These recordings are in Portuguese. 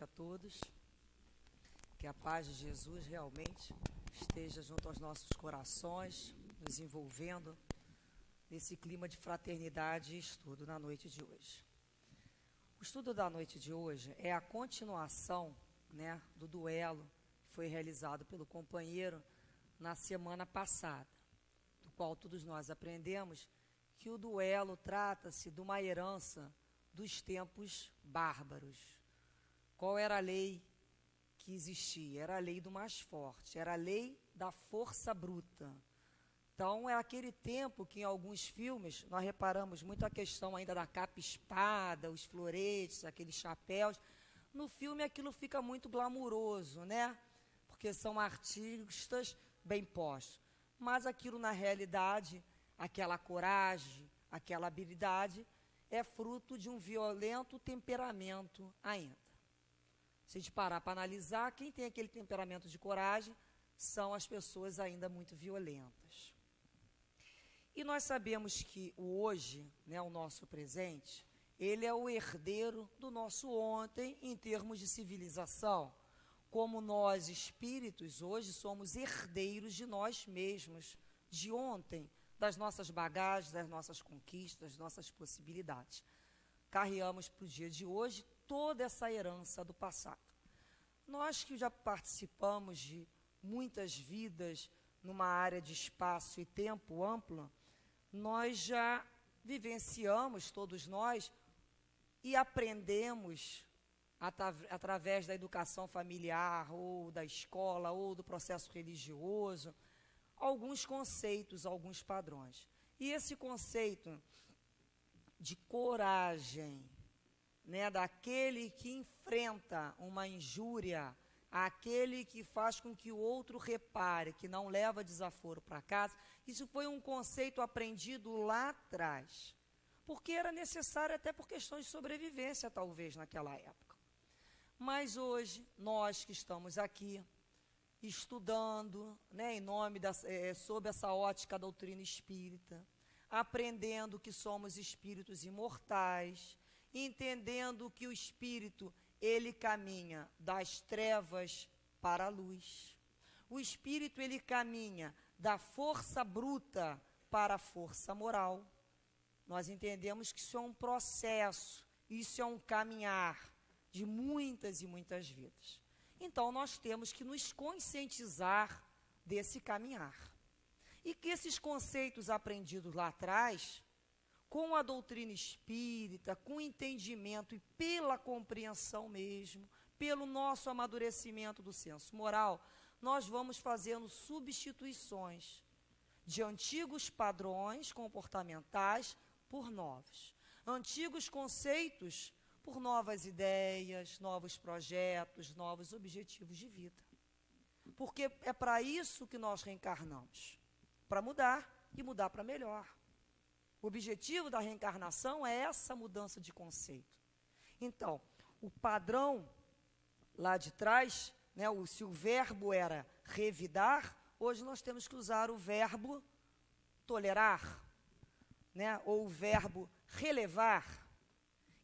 A todos, que a paz de Jesus realmente esteja junto aos nossos corações, nos envolvendo nesse clima de fraternidade e estudo na noite de hoje. O estudo da noite de hoje é a continuação, do duelo que foi realizado pelo companheiro na semana passada, do qual todos nós aprendemos que o duelo trata-se de uma herança dos tempos bárbaros. Qual era a lei que existia? Era a lei do mais forte, era a lei da força bruta. Então, é aquele tempo que em alguns filmes nós reparamos muito a questão ainda da capa-espada, os floretes, aqueles chapéus. No filme aquilo fica muito glamuroso, porque são artistas bem postos. Mas aquilo na realidade, aquela coragem, aquela habilidade, é fruto de um violento temperamento ainda. Se a gente parar para analisar, quem tem aquele temperamento de coragem são as pessoas ainda muito violentas. E nós sabemos que o hoje, o nosso presente, ele é o herdeiro do nosso ontem em termos de civilização. Como nós, espíritos, hoje somos herdeiros de nós mesmos, de ontem, das nossas bagagens, das nossas conquistas, das nossas possibilidades. Carreamos para o dia de hoje toda essa herança do passado. Nós que já participamos de muitas vidas numa área de espaço e tempo ampla, nós já vivenciamos, todos nós, e aprendemos, através da educação familiar, ou da escola, ou do processo religioso, alguns conceitos, alguns padrões. E esse conceito de coragem, daquele que enfrenta uma injúria, aquele que faz com que o outro repare, que não leva desaforo para casa, isso foi um conceito aprendido lá atrás, porque era necessário até por questões de sobrevivência, talvez, naquela época. Mas hoje, nós que estamos aqui, estudando, em nome sob essa ótica da doutrina espírita, aprendendo que somos espíritos imortais, entendendo que o espírito, ele caminha das trevas para a luz. O espírito, ele caminha da força bruta para a força moral. Nós entendemos que isso é um processo, isso é um caminhar de muitas e muitas vidas. Então, nós temos que nos conscientizar desse caminhar. E que esses conceitos aprendidos lá atrás, com a doutrina espírita, com o entendimento e pela compreensão mesmo, pelo nosso amadurecimento do senso moral, nós vamos fazendo substituições de antigos padrões comportamentais por novos. Antigos conceitos por novas ideias, novos projetos, novos objetivos de vida. Porque é para isso que nós reencarnamos, para mudar e mudar para melhor. O objetivo da reencarnação é essa mudança de conceito. Então, o padrão lá de trás, se o verbo era revidar, hoje nós temos que usar o verbo tolerar, ou o verbo relevar.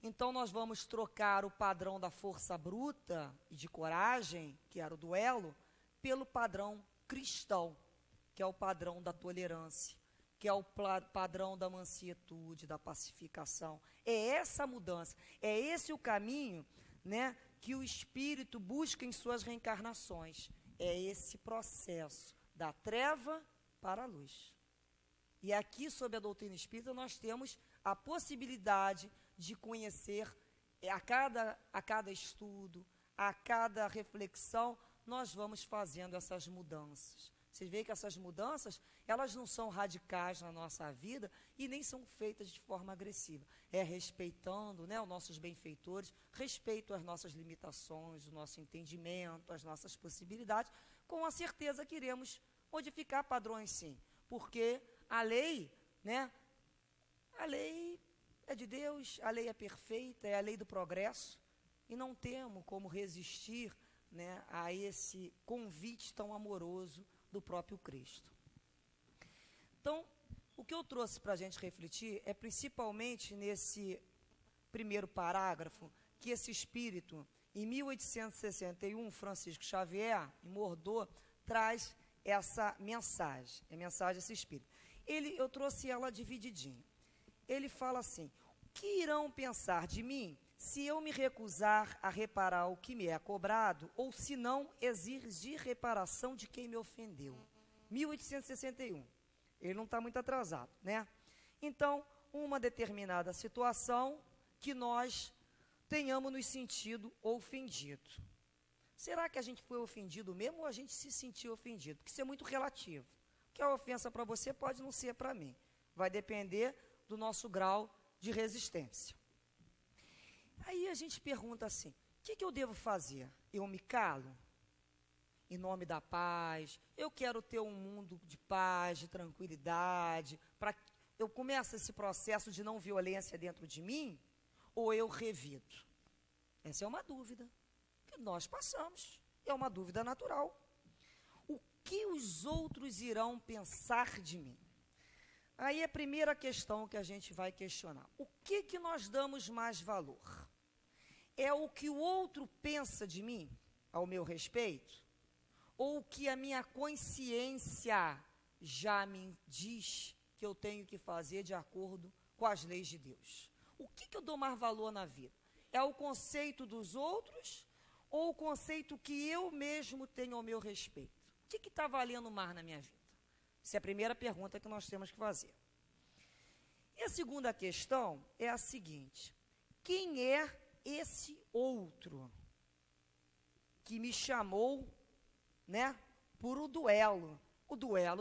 Então, nós vamos trocar o padrão da força bruta e de coragem, que era o duelo, pelo padrão cristão, que é o padrão da tolerância, que é o padrão da mansietude, da pacificação. É essa mudança, é esse o caminho, que o espírito busca em suas reencarnações. É esse processo da treva para a luz. E aqui, sob a doutrina espírita, nós temos a possibilidade de conhecer, a cada estudo, a cada reflexão, nós vamos fazendo essas mudanças. Vocês veem que essas mudanças, elas não são radicais na nossa vida e nem são feitas de forma agressiva. É respeitando, os nossos benfeitores, respeito às nossas limitações, o nosso entendimento, as nossas possibilidades. Com a certeza que iremos modificar padrões, sim. Porque a lei, a lei é de Deus, a lei é perfeita, é a lei do progresso. E não temos como resistir, a esse convite tão amoroso do próprio Cristo. Então, o que eu trouxe para a gente refletir é principalmente nesse primeiro parágrafo, que esse espírito, Em 1861, Francisco Xavier, em Mordor, traz essa mensagem, a mensagem desse espírito. Eu trouxe ela divididinha. Ele fala assim: o que irão pensar de mim se eu me recusar a reparar o que me é cobrado, ou se não exigir reparação de quem me ofendeu? 1861. Ele não está muito atrasado, né? Então, uma determinada situação que nós tenhamos nos sentido ofendido. Será que a gente foi ofendido mesmo ou a gente se sentiu ofendido? Porque isso é muito relativo. O que é ofensa para você pode não ser para mim. Vai depender do nosso grau de resistência. Aí a gente pergunta assim: o que eu devo fazer? Eu me calo? Em nome da paz, eu quero ter um mundo de paz, de tranquilidade, para eu começo esse processo de não violência dentro de mim, ou eu revido? Essa é uma dúvida que nós passamos, é uma dúvida natural. O que os outros irão pensar de mim? Aí a primeira questão que a gente vai questionar: o que nós damos mais valor? É o que o outro pensa de mim, ao meu respeito? Ou o que a minha consciência já me diz que eu tenho que fazer de acordo com as leis de Deus? O que eu dou mais valor na vida? É o conceito dos outros ou o conceito que eu mesmo tenho ao meu respeito? O que está valendo mais na minha vida? Essa é a primeira pergunta que nós temos que fazer. E a segunda questão é a seguinte: quem é esse outro que me chamou, né, por o duelo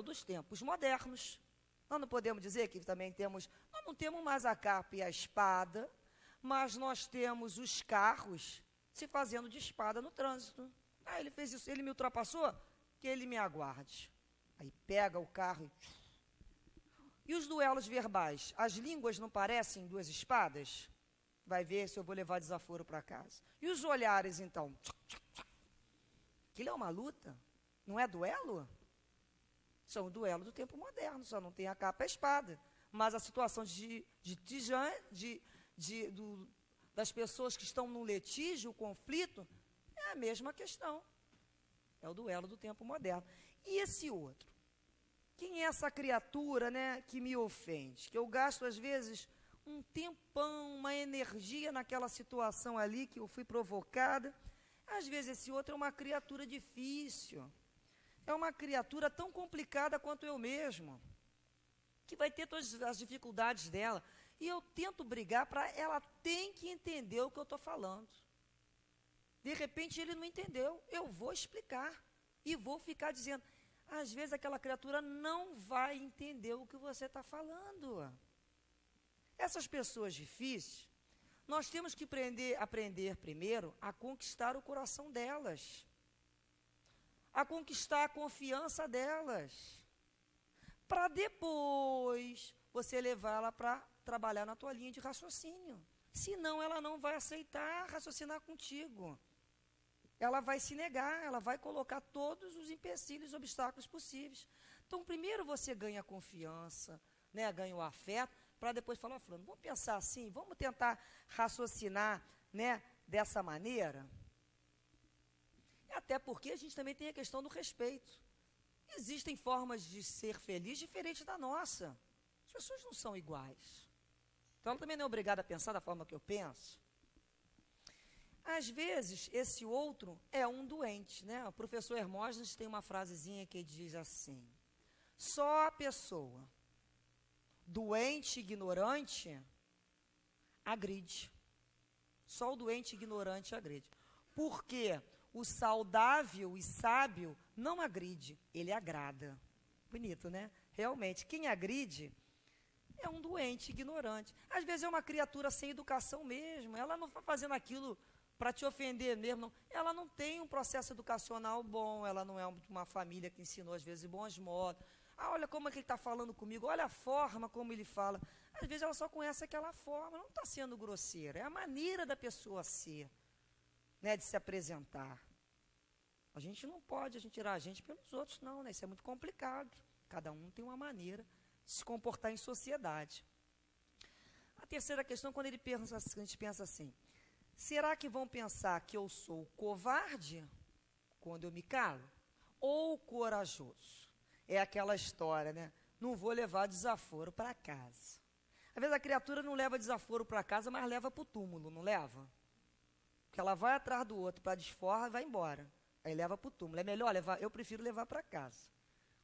dos tempos modernos? Nós não podemos dizer que também nós não temos mais a capa e a espada, mas nós temos os carros se fazendo de espada no trânsito. Ah, ele fez isso, ele me ultrapassou, que ele me aguarde. Aí pega o carro e os duelos verbais, as línguas não parecem duas espadas? Vai ver se eu vou levar desaforo para casa. E os olhares, então? Aquilo é uma luta? Não é duelo? São o duelo do tempo moderno, só não tem a capa e a espada. Mas a situação das pessoas que estão no litígio, o conflito, é a mesma questão. É o duelo do tempo moderno. E esse outro? Quem é essa criatura, né, que me ofende? Que eu gasto, às vezes, um tempão, uma energia naquela situação ali que eu fui provocada. Às vezes esse outro é uma criatura difícil. É uma criatura tão complicada quanto eu mesmo, que vai ter todas as dificuldades dela. E eu tento brigar para ela tem que entender o que eu estou falando. De repente ele não entendeu, eu vou explicar e vou ficar dizendo. Às vezes aquela criatura não vai entender o que você está falando. Essas pessoas difíceis, nós temos que aprender primeiro a conquistar o coração delas, a conquistar a confiança delas, para depois você levá-la para trabalhar na tua linha de raciocínio. Senão ela não vai aceitar raciocinar contigo. Ela vai se negar, ela vai colocar todos os empecilhos, obstáculos possíveis. Então, primeiro você ganha a confiança, né, ganha o afeto, para depois falar: fulano, vamos pensar assim, vamos tentar raciocinar, né, dessa maneira. Até porque a gente também tem a questão do respeito. Existem formas de ser feliz diferentes da nossa. As pessoas não são iguais. Então, ela também não é obrigada a pensar da forma que eu penso. Às vezes, esse outro é um doente, né? O professor Hermógenes tem uma frasezinha que diz assim: só a pessoa doente e ignorante agride. Só o doente e ignorante agride. Porque o saudável e sábio não agride, ele agrada. Bonito, né? Realmente, quem agride é um doente ignorante. Às vezes é uma criatura sem educação mesmo, ela não está fazendo aquilo para te ofender mesmo, não. Ela não tem um processo educacional bom, ela não é uma família que ensinou, às vezes, bons modos. Ah, olha como é que ele está falando comigo, olha a forma como ele fala. Às vezes ela só conhece aquela forma, não está sendo grosseira, é a maneira da pessoa ser, né, de se apresentar. A gente não pode tirar a gente pelos outros, não, né? Isso é muito complicado. Cada um tem uma maneira de se comportar em sociedade. A terceira questão, quando a gente pensa assim: Será que vão pensar que eu sou covarde quando eu me calo? Ou corajoso? É aquela história, né? Não vou levar desaforo para casa. Às vezes a criatura não leva desaforo para casa, mas leva para o túmulo, não leva? Porque ela vai atrás do outro para desforra e vai embora. Aí leva para o túmulo. É melhor levar, eu prefiro levar para casa.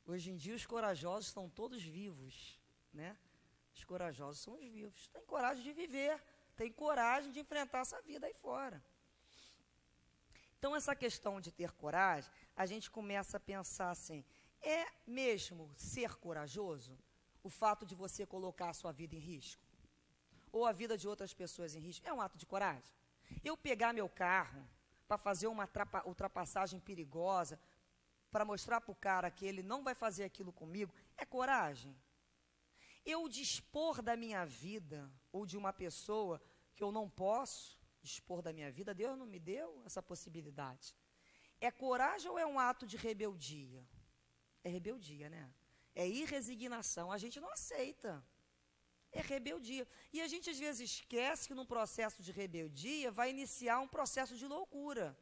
Hoje em dia os corajosos estão todos vivos, né? Os corajosos são os vivos. Tem coragem de viver, tem coragem de enfrentar essa vida aí fora. Então, essa questão de ter coragem, a gente começa a pensar assim, é mesmo ser corajoso o fato de você colocar a sua vida em risco? Ou a vida de outras pessoas em risco? É um ato de coragem? Eu pegar meu carro para fazer uma ultrapassagem perigosa, para mostrar para o cara que ele não vai fazer aquilo comigo, é coragem? Eu dispor da minha vida, ou de uma pessoa que eu não posso dispor da minha vida, Deus não me deu essa possibilidade. É coragem ou é um ato de rebeldia? É rebeldia, né? É irresignação, a gente não aceita. É rebeldia. E a gente às vezes esquece que num processo de rebeldia vai iniciar um processo de loucura.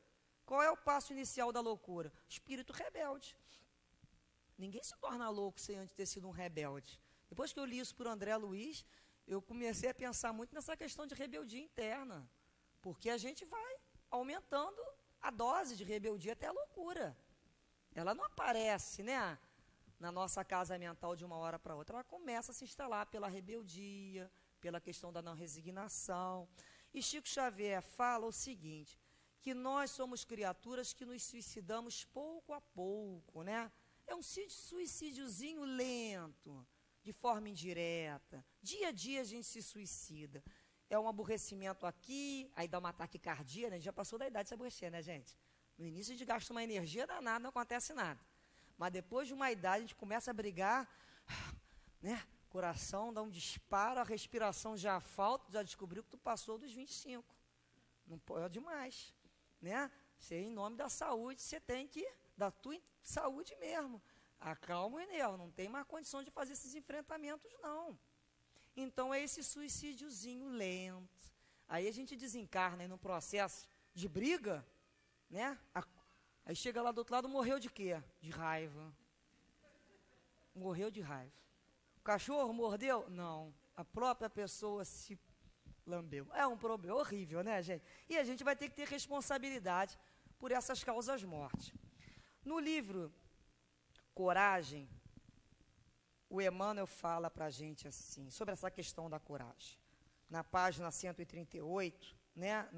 Qual é o passo inicial da loucura? Espírito rebelde. Ninguém se torna louco sem antes ter sido um rebelde. Depois que eu li isso por André Luiz, eu comecei a pensar muito nessa questão de rebeldia interna. Porque a gente vai aumentando a dose de rebeldia até a loucura. Ela não aparece, né, na nossa casa mental de uma hora para outra. Ela começa a se instalar pela rebeldia, pela questão da não resignação. E Chico Xavier fala o seguinte, que nós somos criaturas que nos suicidamos pouco a pouco, né? É um suicídiozinho lento, de forma indireta. Dia a dia a gente se suicida. É um aborrecimento aqui, aí dá uma taquicardia, né? A gente já passou da idade de se aborrecer, né, gente? No início a gente gasta uma energia danada, não acontece nada. Mas depois de uma idade a gente começa a brigar, né? Coração dá um disparo, a respiração já falta, já descobriu que tu passou dos 25. Não pode mais, né? Você, em nome da saúde, você tem que, da tua saúde mesmo. Acalma o Enel, não tem mais condição de fazer esses enfrentamentos, não. Então é esse suicídiozinho lento. Aí a gente desencarna aí no processo de briga, né? Aí chega lá do outro lado, morreu de quê? De raiva. Morreu de raiva. O cachorro mordeu? Não. A própria pessoa se lambeu. É um problema horrível, né, gente? E a gente vai ter que ter responsabilidade por essas causas mortes. No livro Coragem, o Emmanuel fala para a gente assim, sobre essa questão da coragem. Na página 138, né,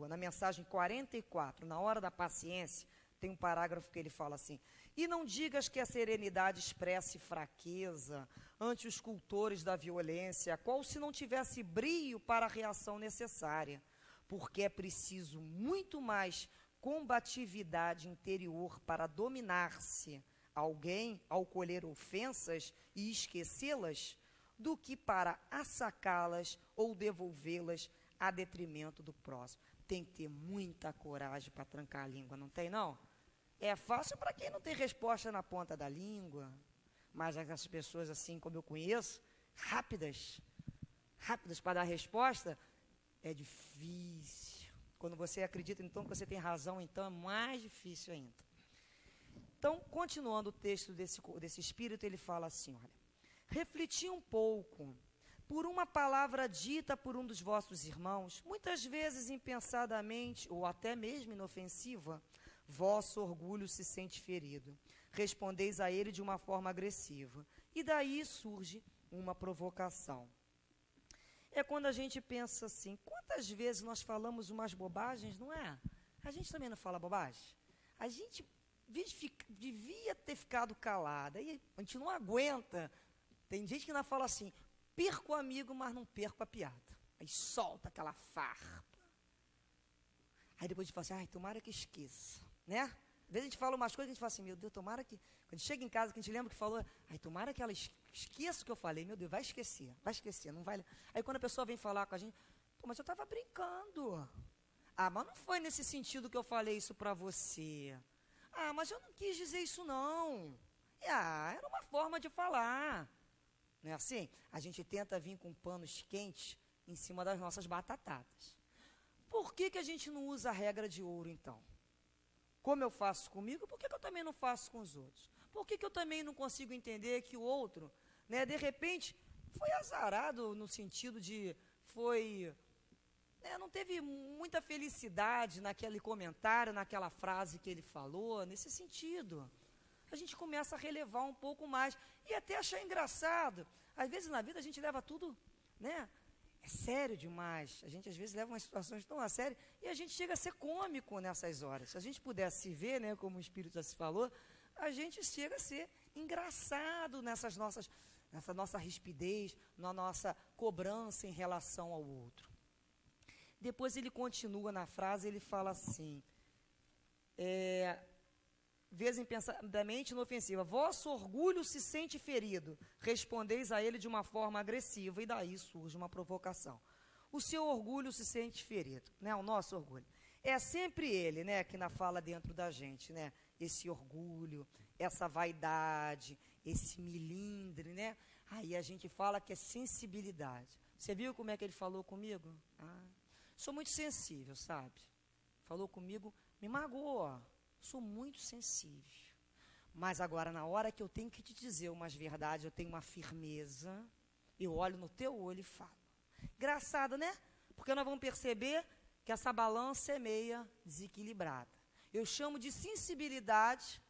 na mensagem 44, na hora da paciência, tem um parágrafo que ele fala assim, e não digas que a serenidade expresse fraqueza ante os cultores da violência, qual se não tivesse brio para a reação necessária, porque é preciso muito mais combatividade interior para dominar-se alguém ao colher ofensas e esquecê-las, do que para assacá-las ou devolvê-las a detrimento do próximo. Tem que ter muita coragem para trancar a língua, não tem, não? É fácil para quem não tem resposta na ponta da língua, mas as pessoas assim como eu conheço, rápidas para dar resposta, é difícil. Quando você acredita, então, que você tem razão, então é mais difícil ainda. Então, continuando o texto desse espírito, ele fala assim, olha, refleti um pouco, por uma palavra dita por um dos vossos irmãos, muitas vezes impensadamente, ou até mesmo inofensiva, vosso orgulho se sente ferido. Respondeis a ele de uma forma agressiva, e daí surge uma provocação. É quando a gente pensa assim, quantas vezes nós falamos umas bobagens, não é? A gente também não fala bobagem? A gente devia ter ficado calada, e a gente não aguenta. Tem gente que ainda fala assim, perco o amigo, mas não perco a piada. Aí solta aquela farpa. Aí depois a gente fala assim, ai, tomara que esqueça, né? Às vezes a gente fala umas coisas que a gente fala assim, meu Deus, tomara que... Quando a gente chega em casa, que a gente lembra que falou, ai, tomara que ela esqueça o que eu falei, meu Deus, vai esquecer, não vai... Aí quando a pessoa vem falar com a gente, pô, mas eu estava brincando. Ah, mas não foi nesse sentido que eu falei isso para você. Ah, mas eu não quis dizer isso não. Ah, era uma forma de falar. Não é assim? A gente tenta vir com panos quentes em cima das nossas batatadas. Por que a gente não usa a regra de ouro, então? Como eu faço comigo, por que eu também não faço com os outros? Por que eu também não consigo entender que o outro, né, de repente, foi azarado no sentido de, não teve muita felicidade naquele comentário, naquela frase que ele falou, nesse sentido. A gente começa a relevar um pouco mais e até achar engraçado. Às vezes na vida a gente leva tudo, né? É sério demais. A gente às vezes leva umas situações tão a sério e a gente chega a ser cômico nessas horas. Se a gente pudesse ver, né, como o Espírito já se falou, a gente chega a ser engraçado nessa nossa rispidez, na nossa cobrança em relação ao outro. Depois ele continua na frase, ele fala assim, vez impensadamente inofensiva, vosso orgulho se sente ferido, respondeis a ele de uma forma agressiva, e daí surge uma provocação. O seu orgulho se sente ferido, né? O nosso orgulho. É sempre ele, né, que fala dentro da gente, né? Esse orgulho, essa vaidade, esse milindre, né? Aí a gente fala que é sensibilidade. Você viu como é que ele falou comigo? Sou muito sensível, sabe? Falou comigo, me magoa. Sou muito sensível. Mas agora, na hora que eu tenho que te dizer umas verdades, eu tenho uma firmeza, eu olho no teu olho e falo. Engraçado, né? Porque nós vamos perceber que essa balança é meia desequilibrada. Eu chamo de sensibilidade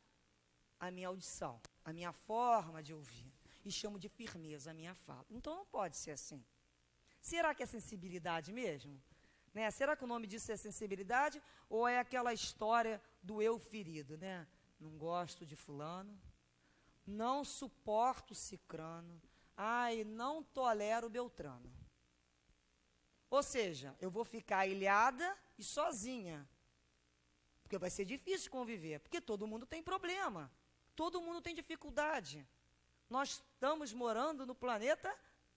a minha audição, a minha forma de ouvir. E chamo de firmeza a minha fala. Então não pode ser assim. Será que é sensibilidade mesmo? Né? Será que o nome disso é sensibilidade? Ou é aquela história do eu ferido, né? Não gosto de fulano, não suporto cicrano, não tolero beltrano. Ou seja, eu vou ficar ilhada e sozinha. Porque vai ser difícil conviver, porque todo mundo tem problema, todo mundo tem dificuldade. Nós estamos morando no planeta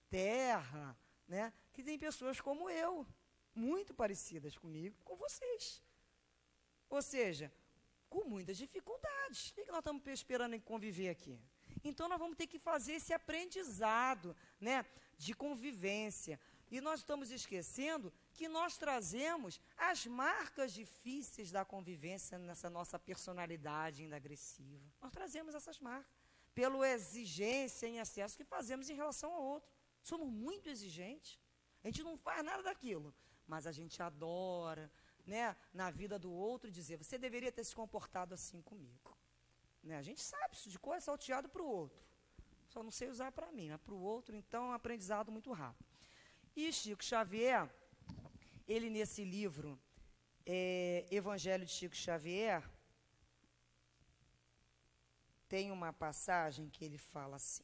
Terra, né? Que tem pessoas como eu, muito parecidas comigo, com vocês. Ou seja, com muitas dificuldades. O que nós estamos esperando em conviver aqui? Então, nós vamos ter que fazer esse aprendizado, né, de convivência. E nós estamos esquecendo que nós trazemos as marcas difíceis da convivência nessa nossa personalidade ainda agressiva. Nós trazemos essas marcas pela exigência em excesso que fazemos em relação ao outro. Somos muito exigentes. A gente não faz nada daquilo, mas a gente adora, né, na vida do outro dizer, você deveria ter se comportado assim comigo. Né, a gente sabe isso de cor, é salteado para o outro. Só não sei usar para mim, mas para o outro, então, é um aprendizado muito rápido. E Chico Xavier, ele nesse livro, Evangelho de Chico Xavier, tem uma passagem que ele fala assim,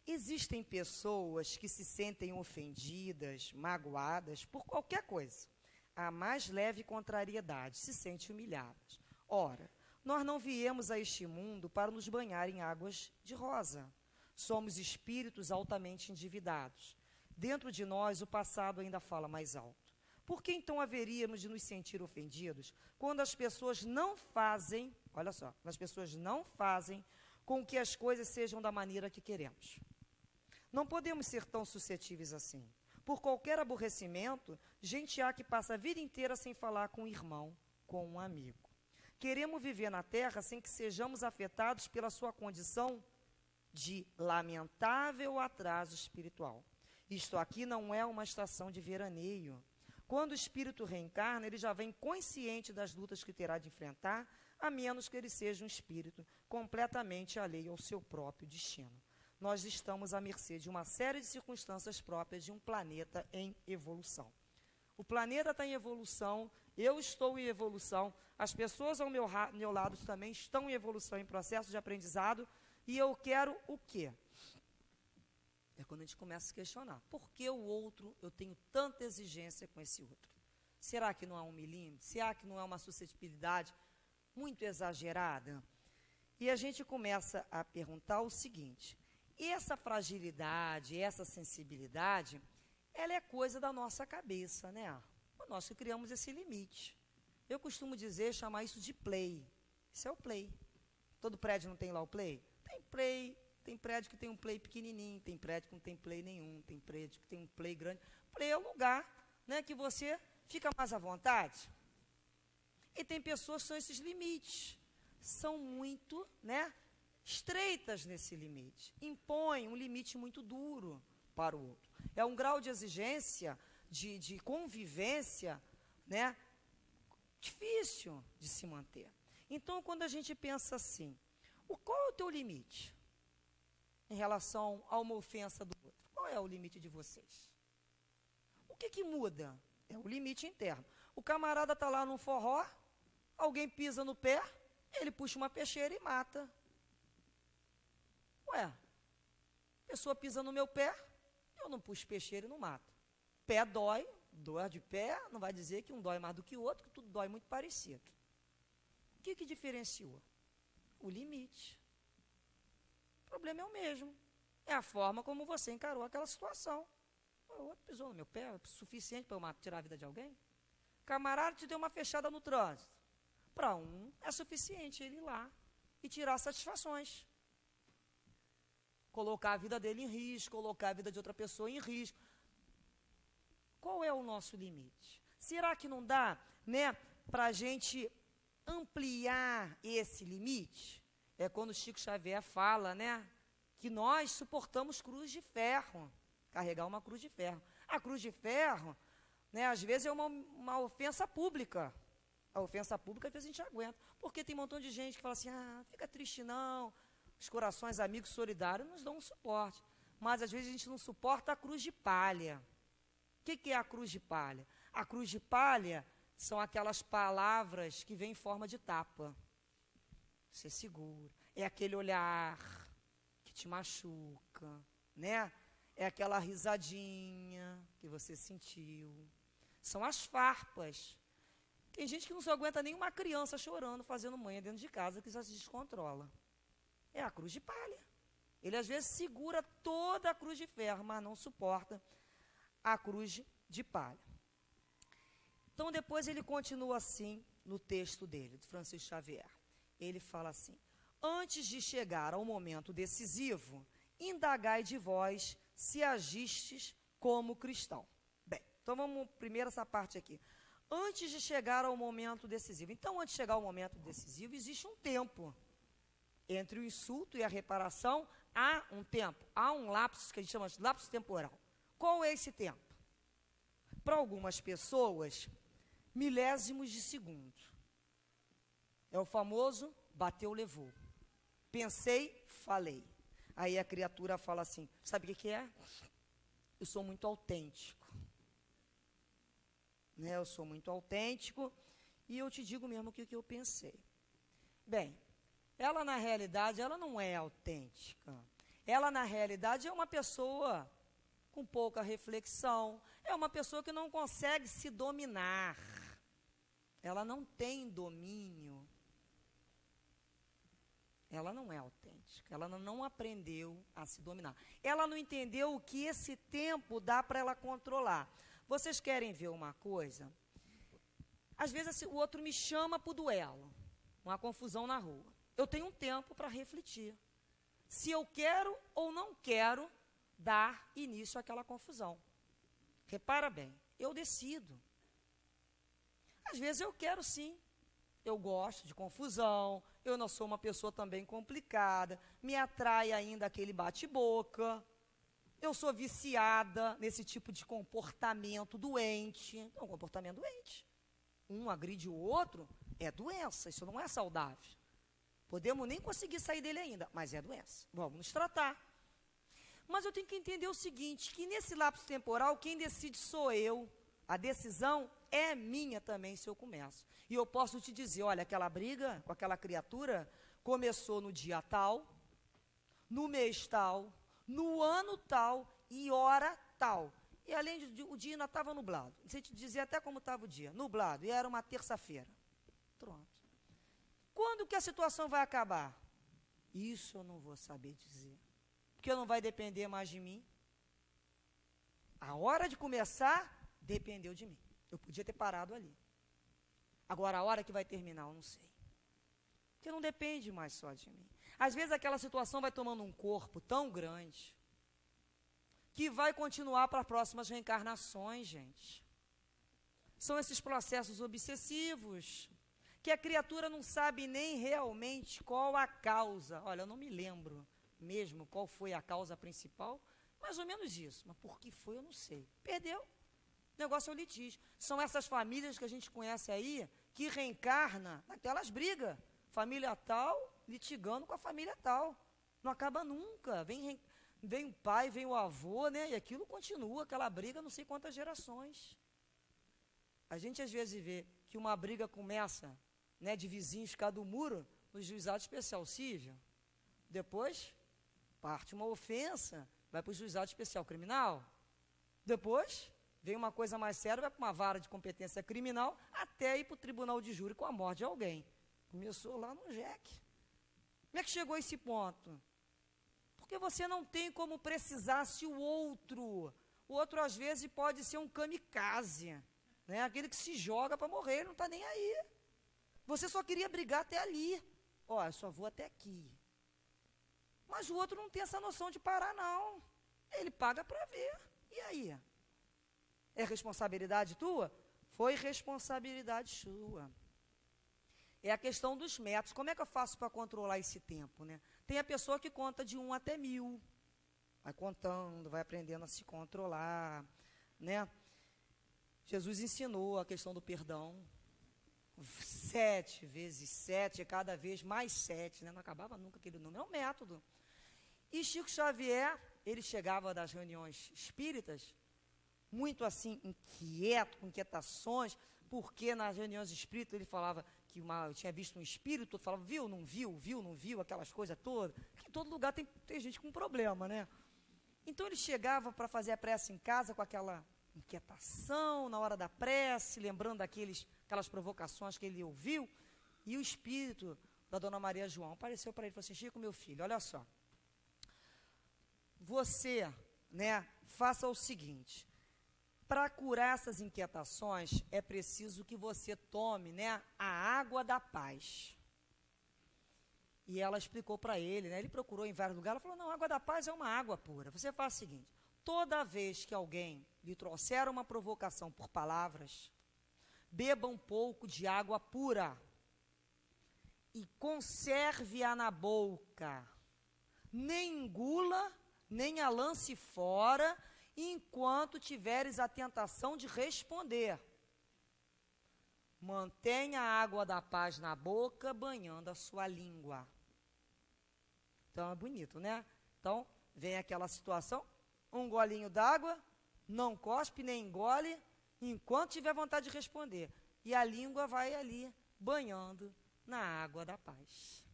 existem pessoas que se sentem ofendidas, magoadas por qualquer coisa. A mais leve contrariedade, se sentem humilhadas. Ora, nós não viemos a este mundo para nos banhar em águas de rosa. Somos espíritos altamente endividados. Dentro de nós, o passado ainda fala mais alto. Por que então haveríamos de nos sentir ofendidos quando as pessoas não fazem, olha só, as pessoas não fazem com que as coisas sejam da maneira que queremos? Não podemos ser tão suscetíveis assim. Por qualquer aborrecimento, gente há que passa a vida inteira sem falar com um irmão, com um amigo. Queremos viver na Terra sem que sejamos afetados pela sua condição de lamentável atraso espiritual. Isto aqui não é uma estação de veraneio. Quando o espírito reencarna, ele já vem consciente das lutas que terá de enfrentar, a menos que ele seja um espírito completamente alheio ao seu próprio destino. Nós estamos à mercê de uma série de circunstâncias próprias de um planeta em evolução. O planeta está em evolução, eu estou em evolução, as pessoas ao meu lado também estão em evolução, em processo de aprendizado, e eu quero o quê? É quando a gente começa a se questionar. Por que o outro, eu tenho tanta exigência com esse outro? Será que não há um milímetro? Será que não há uma suscetibilidade muito exagerada? E a gente começa a perguntar o seguinte, essa fragilidade, essa sensibilidade, ela é coisa da nossa cabeça, né? Nós que criamos esse limite. Eu costumo dizer, chamar isso de play. Isso é o play. Todo prédio não tem lá o play? Tem play. Tem prédio que tem um play pequenininho, tem prédio que não tem play nenhum, tem prédio que tem um play grande. Play é o lugar, né, que você fica mais à vontade. E tem pessoas que são esses limites, são muito, né, estreitas nesse limite, impõem um limite muito duro para o outro. É um grau de exigência, de convivência, né, difícil de se manter. Então, quando a gente pensa assim, qual é o teu limite em relação a uma ofensa do outro? Qual é o limite de vocês? O que muda? É o limite interno. O camarada está lá num forró, alguém pisa no pé, ele puxa uma peixeira e mata. Ué, a pessoa pisa no meu pé, eu não puxo peixeira e não mato. Pé dói, dor de pé, não vai dizer que um dói mais do que o outro, que tudo dói muito parecido. O que diferenciou? O limite. O problema é o mesmo. É a forma como você encarou aquela situação. O outro pisou no meu pé, é suficiente para eu tirar a vida de alguém? Camarada te deu uma fechada no trânsito. Para um, é suficiente ele ir lá e tirar satisfações. Colocar a vida dele em risco, colocar a vida de outra pessoa em risco. Qual é o nosso limite? Será que não dá, né, para a gente ampliar esse limite? É quando o Chico Xavier fala, né, que nós suportamos cruz de ferro, carregar uma cruz de ferro. A cruz de ferro, né, às vezes é uma ofensa pública. A ofensa pública, às vezes, a gente aguenta. Porque tem um montão de gente que fala assim, fica triste não, os corações amigos solidários nos dão um suporte. Mas, às vezes, a gente não suporta a cruz de palha. O que é a cruz de palha? A cruz de palha são aquelas palavras que vêm em forma de tapa. Você segura. É aquele olhar que te machuca, né? É aquela risadinha que você sentiu. São as farpas. Tem gente que não se aguenta nem uma criança chorando, fazendo manha dentro de casa, que já se descontrola. É a cruz de palha. Ele, às vezes, segura toda a cruz de ferro, mas não suporta a cruz de palha. Então, depois ele continua assim no texto dele, do Francisco Xavier. Ele fala assim, antes de chegar ao momento decisivo, indagai de vós se agistes como cristão. Bem, então vamos primeiro essa parte aqui. Antes de chegar ao momento decisivo. Então, antes de chegar ao momento decisivo, existe um tempo. Entre o insulto e a reparação, há um tempo. Há um lapso, que a gente chama de lapso temporal. Qual é esse tempo? Para algumas pessoas, milésimos de segundo. É o famoso bateu, levou. Pensei, falei. Aí a criatura fala assim, sabe o que é? Eu sou muito autêntico. Né? Eu sou muito autêntico e eu te digo mesmo o que eu pensei. Bem, ela na realidade, ela não é autêntica. Ela na realidade é uma pessoa com pouca reflexão, é uma pessoa que não consegue se dominar. Ela não tem domínio. Ela não é autêntica, ela não aprendeu a se dominar. Ela não entendeu o que esse tempo dá para ela controlar. Vocês querem ver uma coisa? Às vezes o outro me chama para o duelo, uma confusão na rua. Eu tenho um tempo para refletir. Se eu quero ou não quero dar início àquela confusão. Repara bem, eu decido. Às vezes eu quero sim. Eu gosto de confusão, eu não sou uma pessoa também complicada, me atrai ainda aquele bate-boca, eu sou viciada nesse tipo de comportamento doente. É um comportamento doente. Um agride o outro, é doença, isso não é saudável. Podemos nem conseguir sair dele ainda, mas é doença. Vamos nos tratar. Mas eu tenho que entender o seguinte, que nesse lapso temporal, quem decide sou eu. A decisão é minha também, se eu começo. E eu posso te dizer, olha, aquela briga com aquela criatura começou no dia tal, no mês tal, no ano tal e hora tal. E além de o dia ainda estava nublado. Você te dizia até como estava o dia, nublado, e era uma terça-feira. Pronto. Quando que a situação vai acabar? Isso eu não vou saber dizer. Porque não vai depender mais de mim. A hora de começar dependeu de mim. Eu podia ter parado ali. Agora, a hora que vai terminar, eu não sei. Porque não depende mais só de mim. Às vezes, aquela situação vai tomando um corpo tão grande que vai continuar para as próximas reencarnações, gente. São esses processos obsessivos, que a criatura não sabe nem realmente qual a causa. Olha, eu não me lembro mesmo qual foi a causa principal, mais ou menos isso. Mas por que foi, eu não sei. Perdeu. O negócio é o litígio. São essas famílias que a gente conhece aí, que reencarna naquelas brigas. Família tal, litigando com a família tal. Não acaba nunca. Vem o pai, vem o avô, né? E aquilo continua, aquela briga, não sei quantas gerações. A gente às vezes vê que uma briga começa, né, de vizinhos ficar do muro no juizado especial civil. Depois, parte uma ofensa, vai para o juizado especial criminal. Depois, vem uma coisa mais séria, vai para uma vara de competência criminal, até ir para o tribunal de júri com a morte de alguém. Começou lá no JEC. Como é que chegou a esse ponto? Porque você não tem como precisar se o outro às vezes pode ser um kamikaze, né? Aquele que se joga para morrer, ele não está nem aí. Você só queria brigar até ali. Ó, eu só vou até aqui. Mas o outro não tem essa noção de parar, não. Ele paga para ver. E aí? É responsabilidade tua? Foi responsabilidade sua. É a questão dos métodos. Como é que eu faço para controlar esse tempo, né? Tem a pessoa que conta de 1 até 1000. Vai contando, vai aprendendo a se controlar, né? Jesus ensinou a questão do perdão. 7 vezes 7, é cada vez mais 7, né? Não acabava nunca aquele número. É um método. E Chico Xavier, ele chegava das reuniões espíritas, muito assim, inquieto, com inquietações, porque nas reuniões espíritas ele falava que eu tinha visto um espírito, outro falava, viu, não viu, aquelas coisas todas. Porque em todo lugar tem gente com problema, né? Então ele chegava para fazer a prece em casa com aquela inquietação na hora da prece, lembrando aquelas provocações que ele ouviu, e o espírito da Dona Maria João apareceu para ele e falou assim, Chico, meu filho, olha só, você, né, faça o seguinte, para curar essas inquietações, é preciso que você tome, né, a água da paz. E ela explicou para ele, né, ele procurou em vários lugares, ela falou, não, a água da paz é uma água pura. Você faz o seguinte, toda vez que alguém lhe trouxer uma provocação por palavras, beba um pouco de água pura e conserve-a na boca. Nem engula, nem a lance fora, enquanto tiveres a tentação de responder. Mantenha a água da paz na boca, banhando a sua língua. Então é bonito, né? Então, vem aquela situação, um golinho d'água, não cospe nem engole, enquanto tiver vontade de responder. E a língua vai ali, banhando na água da paz.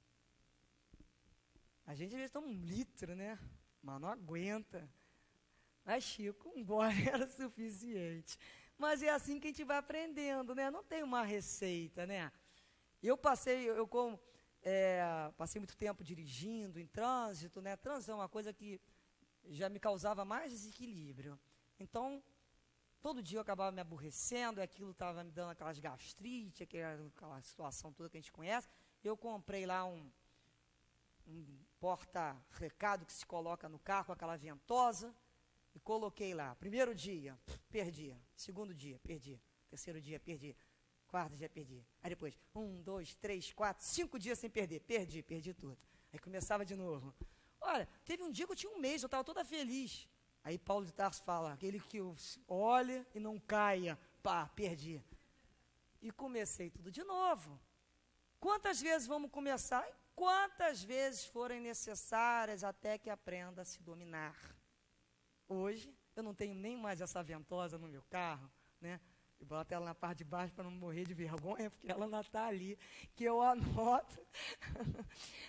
A gente às vezes toma 1 litro, né? Mas não aguenta. Mas Chico, um gole era suficiente. Mas é assim que a gente vai aprendendo, né? Não tem uma receita, né? Passei muito tempo dirigindo em trânsito, né? Trânsito é uma coisa que já me causava mais desequilíbrio. Então, todo dia eu acabava me aborrecendo, e aquilo estava me dando aquelas gastrite, aquela situação toda que a gente conhece. Eu comprei lá um porta-recado que se coloca no carro, aquela ventosa, e coloquei lá. Primeiro dia, perdi. Segundo dia, perdi. Terceiro dia, perdi. Quarto dia, perdi. Aí depois, 1, 2, 3, 4, 5 dias sem perder. Perdi tudo. Aí começava de novo. Olha, teve um dia que eu tinha 1 mês, eu estava toda feliz. Aí Paulo de Tarso fala, aquele que olha e não caia, pá, perdi. E comecei tudo de novo. Quantas vezes vamos começar? Quantas vezes forem necessárias até que aprenda a se dominar. Hoje, eu não tenho nem mais essa ventosa no meu carro, né? Eu boto ela na parte de baixo para não morrer de vergonha, porque ela ainda está ali, que eu anoto.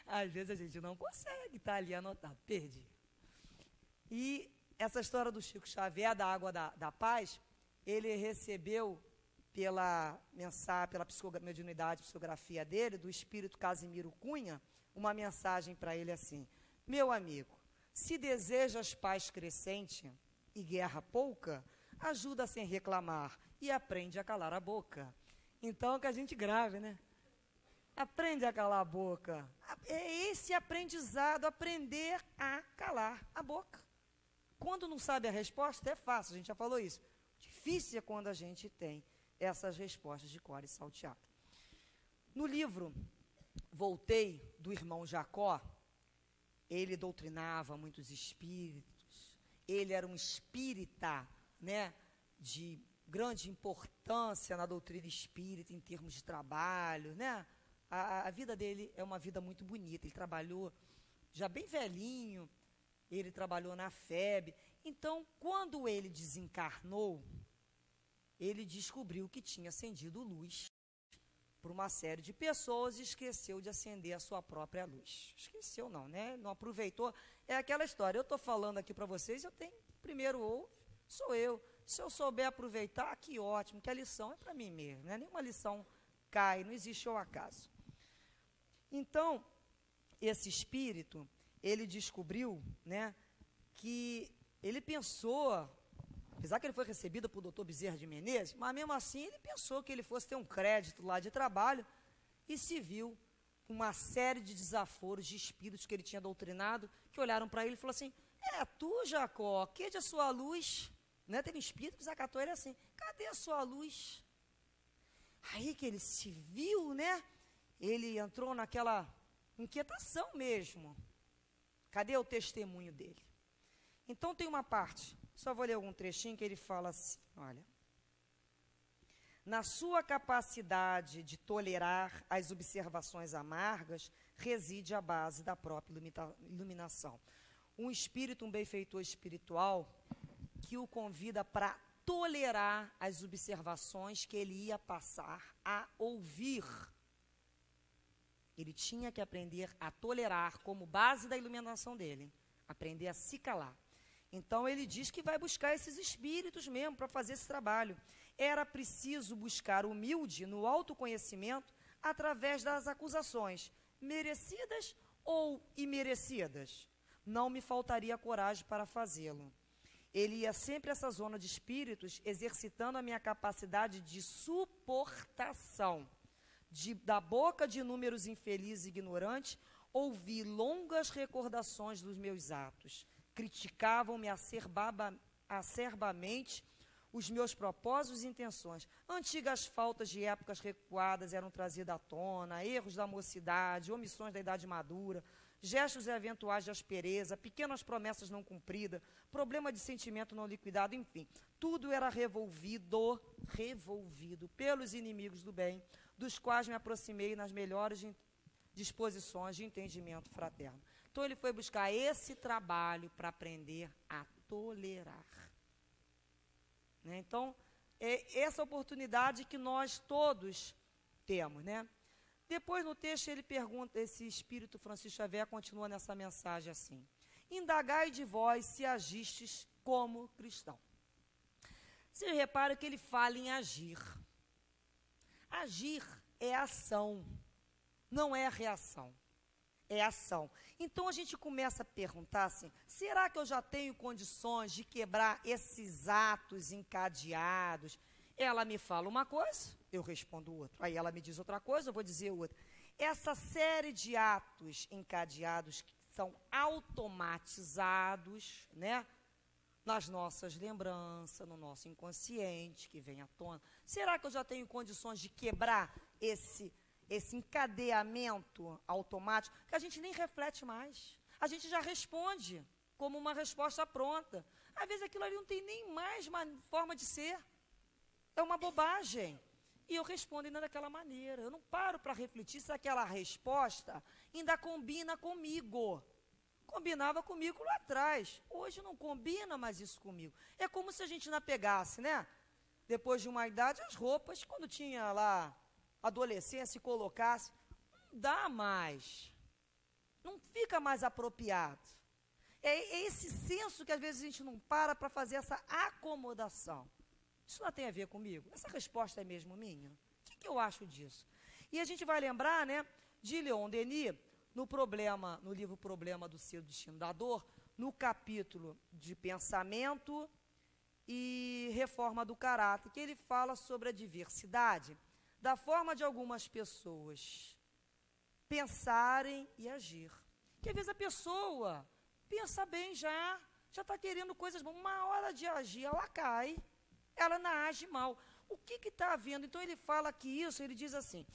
Às vezes a gente não consegue estar ali anotado, perdi. E essa história do Chico Xavier, da água da paz, ele recebeu pela mediunidade, psicografia dele, do espírito Casimiro Cunha, uma mensagem para ele assim, meu amigo, se desejas paz crescente e guerra pouca, ajuda sem reclamar e aprende a calar a boca. Então, que a gente grave, né? Aprende a calar a boca. É esse aprendizado, aprender a calar a boca. Quando não sabe a resposta, é fácil, a gente já falou isso. Difícil é quando a gente tem essas respostas de cor e salteado. No livro Voltei, do irmão Jacó, ele doutrinava muitos espíritos, ele era um espírita, né, de grande importância na doutrina espírita em termos de trabalho, né? A vida dele é uma vida muito bonita. Ele trabalhou já bem velhinho, ele trabalhou na FEB. Então, quando ele desencarnou, ele descobriu que tinha acendido luz para uma série de pessoas e esqueceu de acender a sua própria luz. Esqueceu não, né? Não aproveitou. É aquela história, eu estou falando aqui para vocês, eu tenho, primeiro ouve, sou eu. Se eu souber aproveitar, que ótimo, que a lição é para mim mesmo, né? Nenhuma lição cai, não existe o acaso. Então, esse espírito, ele descobriu, né, que ele pensou, apesar que ele foi recebido por doutor Bezerra de Menezes, mas mesmo assim ele pensou que ele fosse ter um crédito lá de trabalho e se viu com uma série de desaforos de espíritos que ele tinha doutrinado, que olharam para ele e falaram assim, tu, Jacó, que de a sua luz? Né? Teve um espírito que desacatou ele assim, cadê a sua luz? Aí que ele se viu, né? Ele entrou naquela inquietação mesmo. Cadê o testemunho dele? Então tem uma parte, só vou ler algum trechinho que ele fala assim, olha. Na sua capacidade de tolerar as observações amargas, reside a base da própria iluminação. Um espírito, um benfeitor espiritual, que o convida para tolerar as observações que ele ia passar a ouvir. Ele tinha que aprender a tolerar como base da iluminação dele, aprender a se calar. Então ele diz que vai buscar esses espíritos mesmo para fazer esse trabalho. Era preciso buscar humilde no autoconhecimento através das acusações, merecidas ou imerecidas. Não me faltaria coragem para fazê-lo. Ele ia sempre a essa zona de espíritos, exercitando a minha capacidade de suportação. Da boca de inúmeros infelizes e ignorantes, ouvi longas recordações dos meus atos. Criticavam-me acerbamente os meus propósitos e intenções. Antigas faltas de épocas recuadas eram trazidas à tona, erros da mocidade, omissões da idade madura, gestos eventuais de aspereza, pequenas promessas não cumpridas, problema de sentimento não liquidado, enfim. Tudo era revolvido pelos inimigos do bem, dos quais me aproximei nas melhores disposições de entendimento fraterno. Então, ele foi buscar esse trabalho para aprender a tolerar. Né? Então, é essa oportunidade que nós todos temos, né? Depois, no texto, ele pergunta, esse espírito Francisco Xavier continua nessa mensagem assim, indagai de vós se agistes como cristão. Vocês reparam que ele fala em agir. Agir é ação, não é reação, é ação. Então, a gente começa a perguntar assim, será que eu já tenho condições de quebrar esses atos encadeados? Ela me fala uma coisa, eu respondo outra. Aí ela me diz outra coisa, eu vou dizer outra. Essa série de atos encadeados que são automatizados, né? Nas nossas lembranças, no nosso inconsciente, que vem à tona. Será que eu já tenho condições de quebrar esse encadeamento automático, que a gente nem reflete mais? A gente já responde como uma resposta pronta. Às vezes aquilo ali não tem nem mais uma forma de ser. É uma bobagem. E eu respondo ainda daquela maneira. Eu não paro para refletir se aquela resposta ainda combina comigo. Combinava comigo lá atrás. Hoje não combina mais isso comigo. É como se a gente não pegasse, né? Depois de uma idade, as roupas, quando tinha lá adolescência, colocasse, não dá mais. Não fica mais apropriado. É esse senso que às vezes a gente não para fazer essa acomodação. Isso não tem a ver comigo? Essa resposta é mesmo minha? O que eu acho disso? E a gente vai lembrar, né, de Leon Denis, no livro Problema do Ser, do Destino da Dor, no capítulo de pensamento e reforma do caráter, que ele fala sobre a diversidade da forma de algumas pessoas pensarem e agir. Que às vezes a pessoa pensa bem já está querendo coisas boas, uma hora de agir, ela cai. Ela não age mal. o que está havendo? Então ele fala que isso, ele diz assim,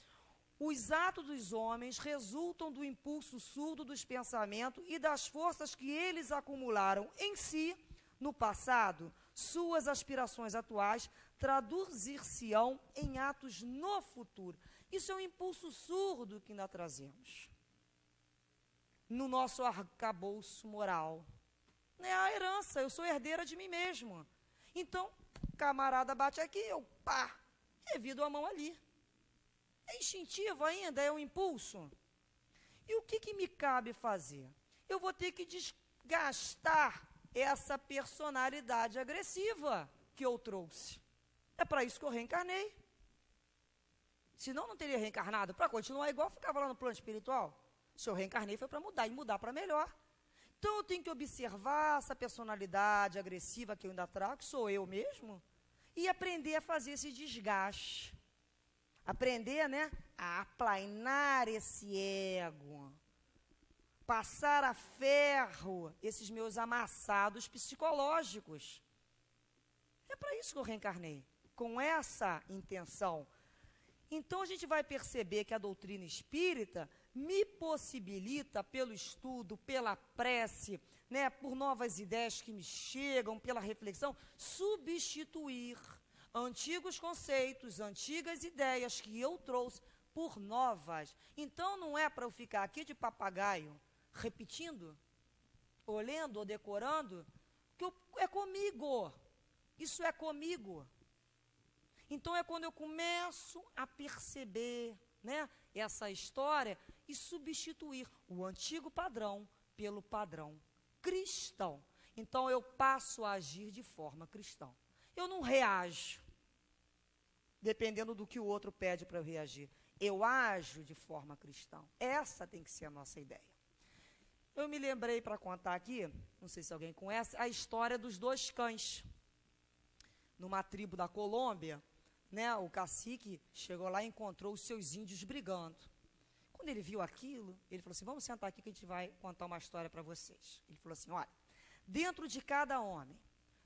os atos dos homens resultam do impulso surdo dos pensamentos e das forças que eles acumularam em si no passado. Suas aspirações atuais traduzir-se-ão em atos no futuro. Isso é um impulso surdo que ainda trazemos no nosso arcabouço moral. É a herança, eu sou herdeira de mim mesmo. Então, camarada bate aqui, eu pá, revido a mão ali. É instintivo ainda, é um impulso. E o que me cabe fazer? Eu vou ter que desgastar essa personalidade agressiva que eu trouxe. É para isso que eu reencarnei. Senão não teria reencarnado. Para continuar igual, ficava lá no plano espiritual. Se eu reencarnei foi para mudar, e mudar para melhor. Então eu tenho que observar essa personalidade agressiva que eu ainda trago, que sou eu mesmo, e aprender a fazer esse desgaste. Aprender, né, a aplainar esse ego. Passar a ferro esses meus amassados psicológicos. É para isso que eu reencarnei, com essa intenção. Então a gente vai perceber que a doutrina espírita me possibilita, pelo estudo, pela prece, né, por novas ideias que me chegam, pela reflexão, substituir antigos conceitos, antigas ideias que eu trouxe por novas. Então não é para eu ficar aqui de papagaio, repetindo, ou lendo, ou decorando, que é comigo. Isso é comigo. Então é quando eu começo a perceber, né, essa história e substituir o antigo padrão pelo padrão cristão. Então eu passo a agir de forma cristã. Eu não reajo, dependendo do que o outro pede para eu reagir. Eu ajo de forma cristã. Essa tem que ser a nossa ideia. Eu me lembrei para contar aqui, não sei se alguém conhece, a história dos dois cães. Numa tribo da Colômbia, né, o cacique chegou lá e encontrou os seus índios brigando. Quando ele viu aquilo, ele falou assim, vamos sentar aqui que a gente vai contar uma história para vocês. Ele falou assim, olha, dentro de cada homem,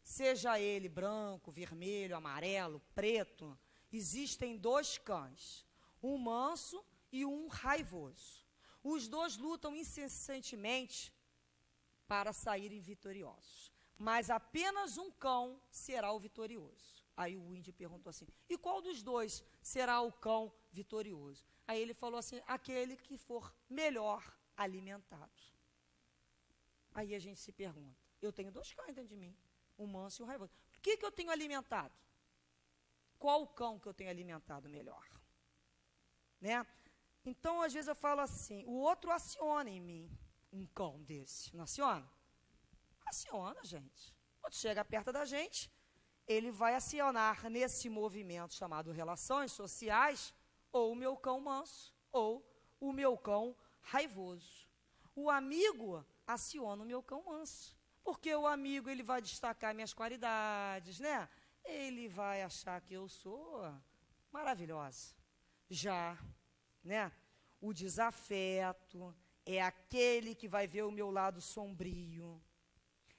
seja ele branco, vermelho, amarelo, preto, existem dois cães, um manso e um raivoso. Os dois lutam incessantemente para saírem vitoriosos, mas apenas um cão será o vitorioso. Aí o índio perguntou assim, e qual dos dois será o cão vitorioso? Aí ele falou assim, aquele que for melhor alimentado. Aí a gente se pergunta, eu tenho dois cães dentro de mim, um manso e um raivoso. O que eu tenho alimentado? Qual o cão que eu tenho alimentado melhor? Né? Então, às vezes eu falo assim, o outro aciona em mim um cão desse, não aciona? Aciona, gente. Quando chega perto da gente, ele vai acionar nesse movimento chamado relações sociais, ou o meu cão manso, ou o meu cão raivoso. O amigo aciona o meu cão manso, porque o amigo ele vai destacar minhas qualidades, né? Ele vai achar que eu sou maravilhosa. Já, né? O desafeto é aquele que vai ver o meu lado sombrio,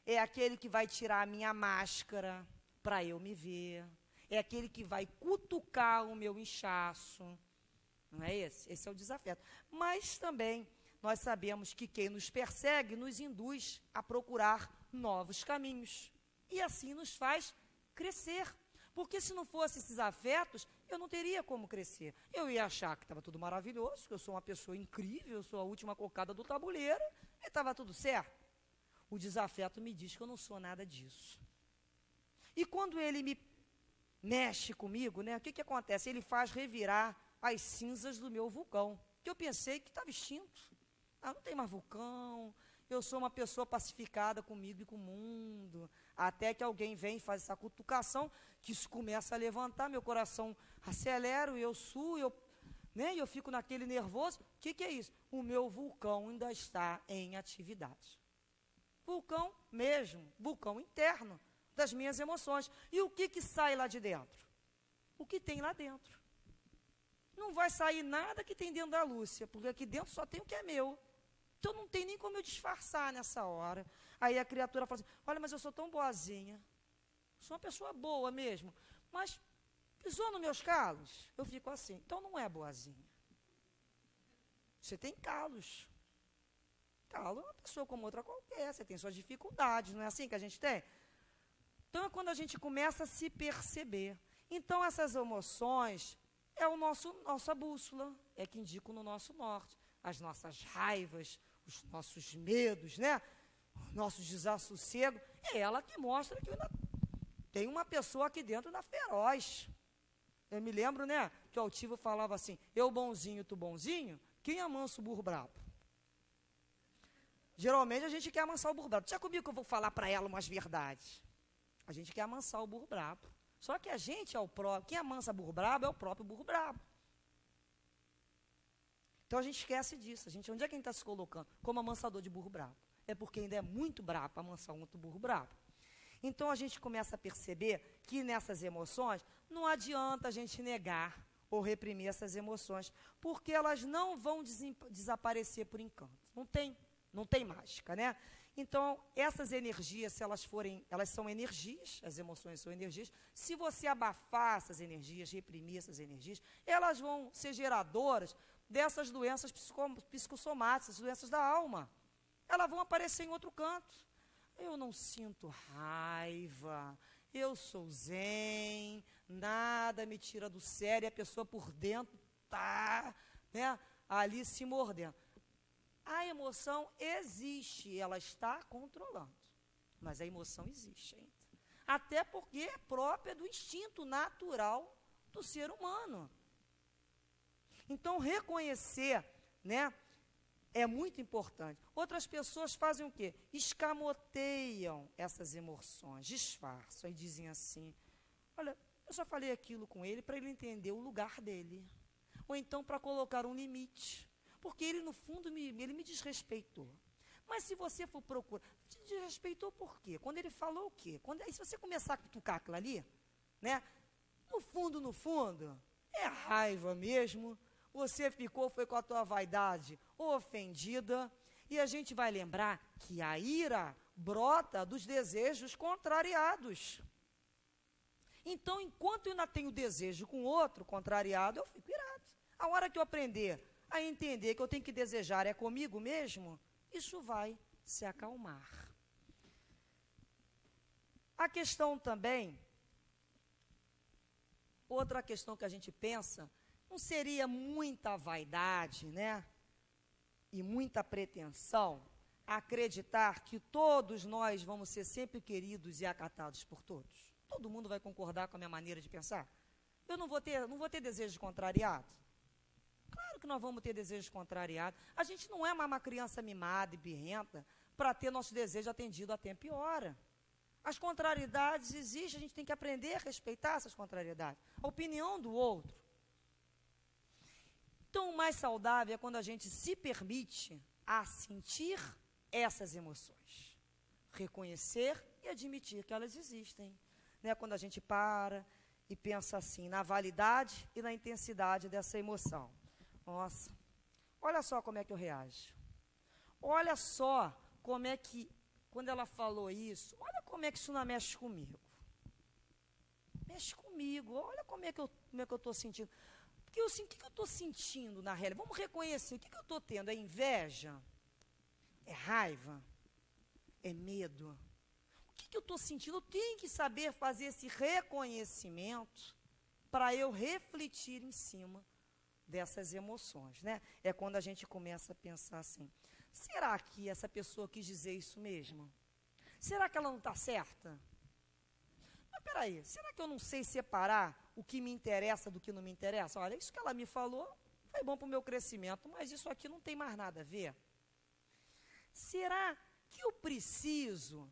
é aquele que vai tirar a minha máscara para eu me ver, é aquele que vai cutucar o meu inchaço, não é esse? Esse é o desafeto. Mas também nós sabemos que quem nos persegue nos induz a procurar novos caminhos, e assim nos faz crescer, porque se não fossem esses afetos, eu não teria como crescer. Eu ia achar que estava tudo maravilhoso, que eu sou uma pessoa incrível, eu sou a última cocada do tabuleiro, e estava tudo certo. O desafeto me diz que eu não sou nada disso. E quando ele me mexe comigo, né, o que acontece? Ele faz revirar as cinzas do meu vulcão, que eu pensei que estava extinto. Ah, não tem mais vulcão, eu sou uma pessoa pacificada comigo e com o mundo, até que alguém vem e faz essa cutucação, que isso começa a levantar, meu coração acelera, eu suo, né, eu fico naquele nervoso. O que é isso? O meu vulcão ainda está em atividade. Vulcão mesmo, vulcão interno das minhas emoções. E o que sai lá de dentro? O que tem lá dentro. Não vai sair nada que tem dentro da Lúcia, porque aqui dentro só tem o que é meu. Então não tem nem como eu disfarçar nessa hora. Aí a criatura fala assim, olha, mas eu sou tão boazinha, sou uma pessoa boa mesmo, mas Pisou nos meus calos? Eu fico assim. Então não é boazinha. Você tem calos. Calo é uma pessoa como outra qualquer. Você tem suas dificuldades, não é assim que a gente tem? Então é quando a gente começa a se perceber. Então essas emoções é nossa bússola, é que indicam no nosso norte. As nossas raivas, os nossos medos, né? O nosso desassossego, é ela que mostra que tem uma pessoa aqui dentro da feroz. Eu me lembro, né, que o altivo falava assim, eu bonzinho, tu bonzinho, quem amansa o burro brabo? Geralmente a gente quer amansar o burro brabo. Já comigo que eu vou falar para ela umas verdades. A gente quer amansar o burro brabo. Só que a gente é o próprio, quem amansa burro brabo é o próprio burro brabo. Então a gente esquece disso. Onde é que a gente está se colocando? Como amansador de burro brabo. É porque ainda é muito brabo para amansar um outro burro brabo. Então a gente começa a perceber que nessas emoções não adianta a gente negar ou reprimir essas emoções, porque elas não vão desaparecer por encanto. Não tem mágica, né? Então, essas energias, se elas são energias, as emoções são energias. Se você abafar essas energias, reprimir essas energias, elas vão ser geradoras dessas doenças psicossomáticas, doenças da alma. Elas vão aparecer em outro canto. Eu não sinto raiva, eu sou zen, nada me tira do sério, e a pessoa por dentro está, né, ali se mordendo. A emoção existe, ela está controlando, mas a emoção existe ainda. Até porque é própria do instinto natural do ser humano. Então, reconhecer, né, é muito importante. Outras pessoas fazem o quê? Escamoteiam essas emoções, disfarçam e dizem assim, olha, eu só falei aquilo com ele para ele entender o lugar dele. Ou então para colocar um limite. Porque ele, no fundo, ele me desrespeitou. Mas se você for procurar, te desrespeitou por quê? Quando ele falou o quê? Aí se você começar a cutucar aquilo ali, né? No fundo, é raiva mesmo. Você foi com a tua vaidade ofendida. E a gente vai lembrar que a ira brota dos desejos contrariados. Então, enquanto eu ainda tenho desejo com outro contrariado, eu fico irado. A hora que eu aprender a entender que eu tenho que desejar é comigo mesmo, isso vai se acalmar. A questão também, outra questão que a gente pensa, não seria muita vaidade, né? E muita pretensão acreditar que todos nós vamos ser sempre queridos e acatados por todos? Todo mundo vai concordar com a minha maneira de pensar? Eu não vou ter desejo contrariado? Claro que nós vamos ter desejos contrariados. A gente não é uma criança mimada e birrenta para ter nosso desejo atendido a tempo e hora. As contrariedades existem, a gente tem que aprender a respeitar essas contrariedades. A opinião do outro. Então, o mais saudável é quando a gente se permite a sentir essas emoções. Reconhecer e admitir que elas existem. Né? Quando a gente para e pensa assim, na validade e na intensidade dessa emoção. Nossa, olha só como é que eu reajo. Olha só como é que, quando ela falou isso, olha como é que isso não mexe comigo. Mexe comigo, olha como é que eu estou sentindo. Porque o que eu estou sentindo na realidade? Vamos reconhecer, o que eu estou tendo? É inveja? É raiva? É medo? O que eu estou sentindo? Eu tenho que saber fazer esse reconhecimento para eu refletir em cima dessas emoções, né? É quando a gente começa a pensar assim, será que essa pessoa quis dizer isso mesmo? Será que ela não está certa? Mas peraí, será que eu não sei separar o que me interessa do que não me interessa? Olha, isso que ela me falou foi bom para o meu crescimento, mas isso aqui não tem mais nada a ver. Será que eu preciso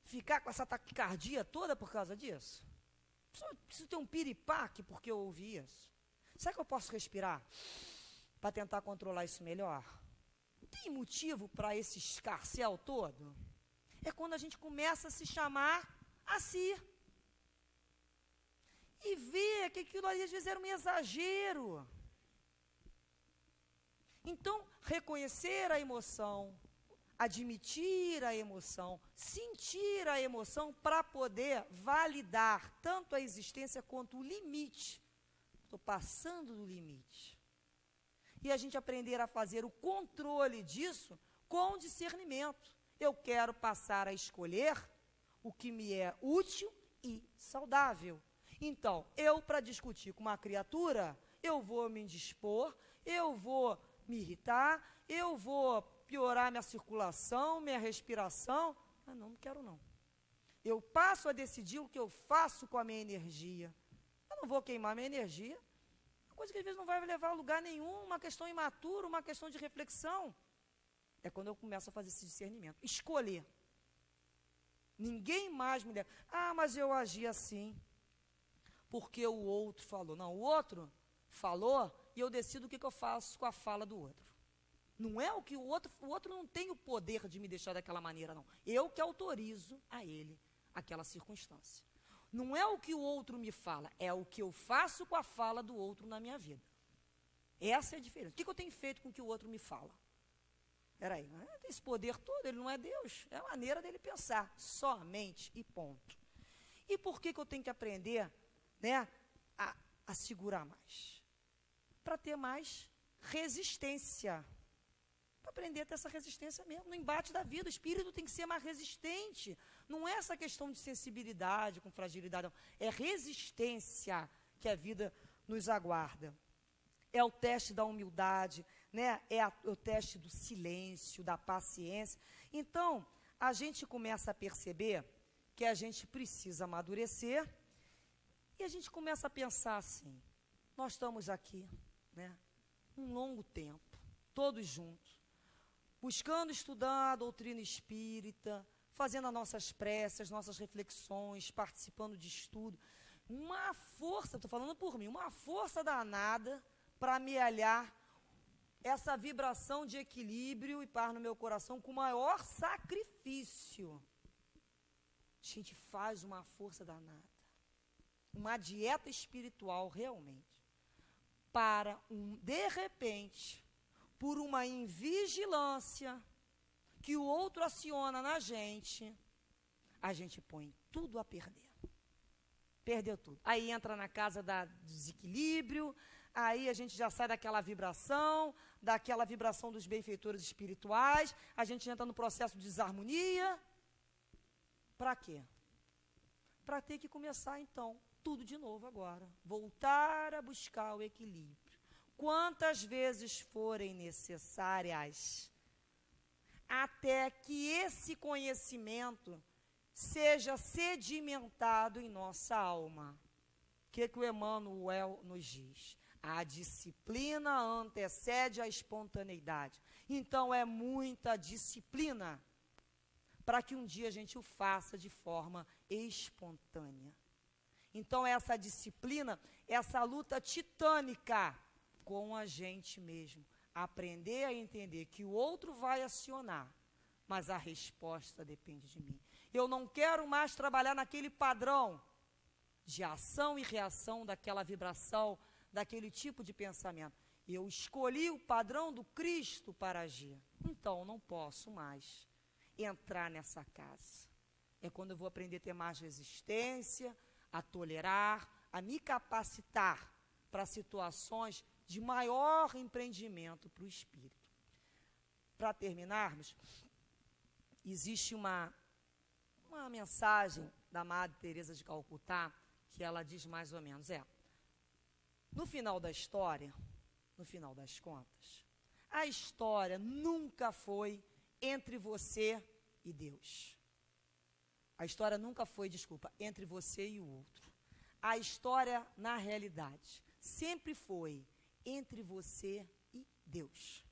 ficar com essa taquicardia toda por causa disso? Preciso ter um piripaque porque eu ouvi isso? Será que eu posso respirar para tentar controlar isso melhor? Tem motivo para esse escarcéu todo? É quando a gente começa a se chamar a si. E ver que aquilo ali às vezes era um exagero. Então, reconhecer a emoção, admitir a emoção, sentir a emoção para poder validar tanto a existência quanto o limite. Estou passando do limite. E a gente aprender a fazer o controle disso com discernimento. Eu quero passar a escolher o que me é útil e saudável. Então, eu, para discutir com uma criatura, eu vou me indispor, eu vou me irritar, eu vou piorar minha circulação, minha respiração. Mas não quero não. Eu passo a decidir o que eu faço com a minha energia. Eu não vou queimar minha energia. Uma coisa que às vezes não vai levar a lugar nenhum, uma questão imatura, uma questão de reflexão. É quando eu começo a fazer esse discernimento. Escolher. Ninguém mais me leva. Ah, mas eu agi assim porque o outro falou. Não, o outro falou e eu decido o que eu faço com a fala do outro. Não é o que o outro não tem o poder de me deixar daquela maneira, não. Eu que autorizo a ele aquela circunstância. Não é o que o outro me fala, é o que eu faço com a fala do outro na minha vida. Essa é a diferença. O que eu tenho feito com o que o outro me fala? Peraí, tem esse poder todo, ele não é Deus, é a maneira dele pensar, somente e ponto. E por que eu tenho que aprender, né, a segurar mais? Para ter mais resistência. Para aprender a ter essa resistência mesmo, no embate da vida. O espírito tem que ser mais resistente. Não é essa questão de sensibilidade com fragilidade, não. É resistência que a vida nos aguarda. É o teste da humildade, né? É o teste do silêncio, da paciência. Então, a gente começa a perceber que a gente precisa amadurecer e a gente começa a pensar assim, nós estamos aqui, né, um longo tempo, todos juntos, buscando estudar a doutrina espírita, fazendo as nossas preces, nossas reflexões, participando de estudo. Uma força, estou falando por mim, uma força danada para amealhar essa vibração de equilíbrio e paz no meu coração com o maior sacrifício. A gente faz uma força danada, uma dieta espiritual realmente, para, de repente, por uma invigilância que o outro aciona na gente, a gente põe tudo a perder. Perdeu tudo. Aí entra na casa do desequilíbrio, aí a gente já sai daquela vibração dos benfeitores espirituais, a gente entra no processo de desarmonia. Para quê? Para ter que começar, então, tudo de novo agora. Voltar a buscar o equilíbrio. Quantas vezes forem necessárias, até que esse conhecimento seja sedimentado em nossa alma. O que o Emmanuel nos diz? A disciplina antecede a espontaneidade. Então, é muita disciplina para que um dia a gente o faça de forma espontânea. Então, essa disciplina, essa luta titânica com a gente mesmo. Aprender a entender que o outro vai acionar, mas a resposta depende de mim. Eu não quero mais trabalhar naquele padrão de ação e reação daquela vibração, daquele tipo de pensamento. Eu escolhi o padrão do Cristo para agir. Então, não posso mais entrar nessa casa. É quando eu vou aprender a ter mais resistência, a tolerar, a me capacitar para situações de maior empreendimento para o espírito. Para terminarmos, existe uma mensagem da Madre Teresa de Calcutá que ela diz mais ou menos, no final da história, no final das contas, a história nunca foi entre você e Deus. A história nunca foi, entre você e o outro. A história, na realidade, sempre foi entre você e Deus.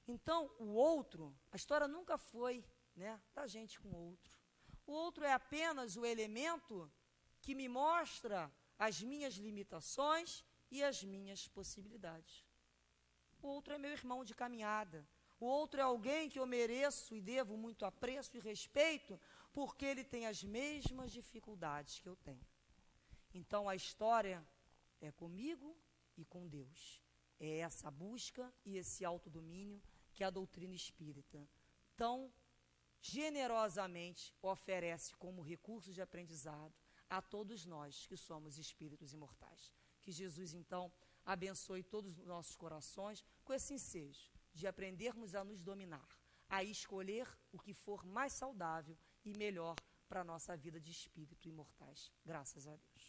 Então, o outro, a história nunca foi, né, da gente com o outro. O outro é apenas o elemento que me mostra as minhas limitações e as minhas possibilidades. O outro é meu irmão de caminhada. O outro é alguém que eu mereço e devo muito apreço e respeito, porque ele tem as mesmas dificuldades que eu tenho. Então, a história é comigo e com Deus. É essa busca e esse autodomínio que a doutrina espírita tão generosamente oferece como recurso de aprendizado a todos nós que somos espíritos imortais. Que Jesus, então, abençoe todos os nossos corações com esse ensejo de aprendermos a nos dominar, a escolher o que for mais saudável e melhor para a nossa vida de espírito imortais. Graças a Deus.